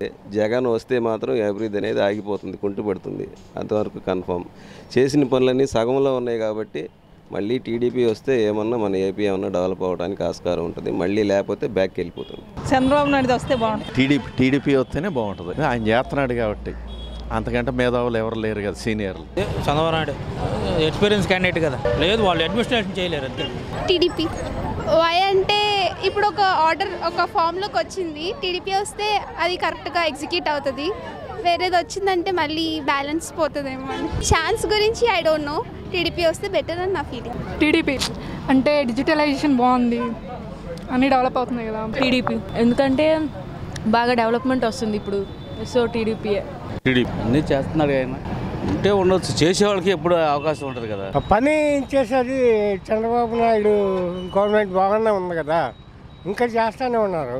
కరెక్టే. జగన్ వస్తే మాత్రం అభివృద్ధి అనేది ఆగిపోతుంది, కుంటుపడుతుంది, అంతవరకు కన్ఫామ్. చేసిన పనులన్నీ సగంలో ఉన్నాయి కాబట్టి మళ్ళీ టీడీపీ వస్తే ఏమన్నా మన ఏపీ ఏమన్నా డెవలప్ అవ్వడానికి ఆస్కారం ఉంటుంది, మళ్ళీ లేకపోతే బ్యాక్ వెళ్ళిపోతుంది. చంద్రబాబు నాయుడు వస్తే బాగుంటుంది. టీడీపీ వస్తేనే బాగుంటుంది. ఆయన చేస్తున్నాడు కాబట్టి, అంతకంటే మేధావులు ఎవరు లేరు కదా, సీనియర్లు. చంద్రబాబు నాయుడు ఎక్స్పీరియన్స్ క్యాండిడేట్ కదా, లేదు వాళ్ళు అడ్మినిస్ట్రేషన్ చేయలేరు అంతే. టీడీపీ వై అంటే ఇప్పుడు ఒక ఆర్డర్ ఒక ఫామ్లోకి వచ్చింది, టీడీపీ వస్తే అది కరెక్ట్గా ఎగ్జిక్యూట్ అవుతుంది, వేరేది వచ్చిందంటే మళ్ళీ బ్యాలెన్స్ పోతుందేమో అని. ఛాన్స్ గురించి ఐ డోంట్ నో, టీడీపీ వస్తే బెటర్ అని నా ఫీలింగ్. టీడీపీ అంటే డిజిటలైజేషన్ బాగుంది, అన్నీ డెవలప్ అవుతున్నాయి కదా. టీడీపీ ఎందుకంటే బాగా డెవలప్మెంట్ వస్తుంది ఇప్పుడు, సో టీడీపీ అన్నీ చేస్తున్నారు ఆయన ఉంటే ఉండొచ్చు, చేసేవాళ్ళకి ఎప్పుడు అవకాశం ఉంటుంది కదా. పని చేసేది చంద్రబాబు నాయుడు గవర్నమెంట్ బాగానే ఉంది కదా, ఇంకా చేస్తూనే ఉన్నారు.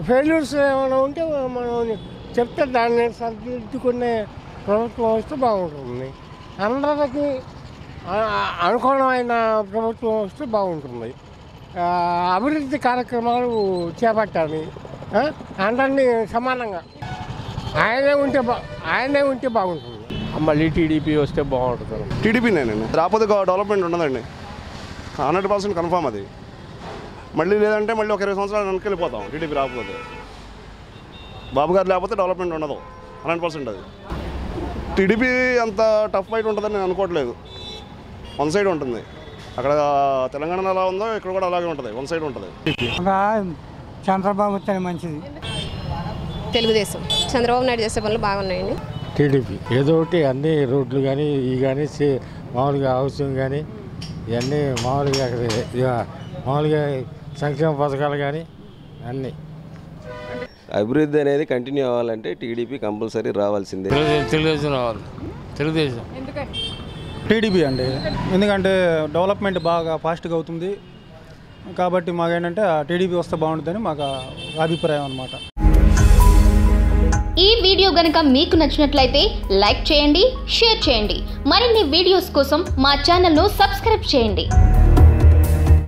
ఫెయిల్యూర్స్ ఏమైనా ఉంటే మనం చెప్తే దాన్ని సరిదిద్దుకునే ప్రభుత్వం వస్తే బాగుంటుంది. అందరికీ అనుకూలమైన ప్రభుత్వం వస్తే బాగుంటుంది. అభివృద్ధి కార్యక్రమాలు చేపట్టాలి, అందరినీ సమానంగా ఆయనే ఉంటే బాగుంటుంది. మళ్ళీ టీడీపీ వస్తే బాగుంటుంది. టీడీపీనేనండి, రాకపోతే డెవలప్మెంట్ ఉండదండి, 100% కన్ఫామ్ అది. మళ్ళీ లేదంటే మళ్ళీ ఒక 20 సంవత్సరాలు వెనక్కి వెళ్ళిపోతాం టీడీపీ రాకపోతే. బాబు గారు లేకపోతే డెవలప్మెంట్ ఉండదు, 100% అది. టీడీపీ అంత టఫ్ ఫైట్ ఉంటుందని నేను అనుకోవట్లేదు, వన్ సైడ్ ఉంటుంది. అక్కడ తెలంగాణలో ఎలా ఉందో ఇక్కడ కూడా అలాగే ఉంటుంది, వన్ సైడ్ ఉంటుంది. చంద్రబాబు వస్తేనే మంచిది. తెలుగుదేశం చంద్రబాబు నాయుడు చేసే పనులు బాగున్నాయండి. టీడీపీ ఏదో ఒకటి అన్ని రోడ్లు కానీ ఇవి కానీ మామూలుగా హౌసింగ్ కానీ ఇవన్నీ మామూలుగా సంక్షేమ పథకాలు కానీ అన్నీ. అభివృద్ధి అనేది కంటిన్యూ అవ్వాలంటే టీడీపీ కంపల్సరీ రావాల్సిందే. తెలుగుదేశం రావాలి. తెలుగుదేశం టీడీపీ అండి, ఎందుకంటే డెవలప్మెంట్ బాగా ఫాస్ట్గా అవుతుంది కాబట్టి మాకేంటంటే టీడీపీ వస్తే బాగుంటుందని మాకు అభిప్రాయం అన్నమాట. ఈ వీడియో గనుక మీకు నచ్చినట్లయితే లైక్ చేయండి, షేర్ చేయండి. మరిన్ని వీడియోస్ కోసం మా ఛానల్ను సబ్స్క్రైబ్ చేయండి.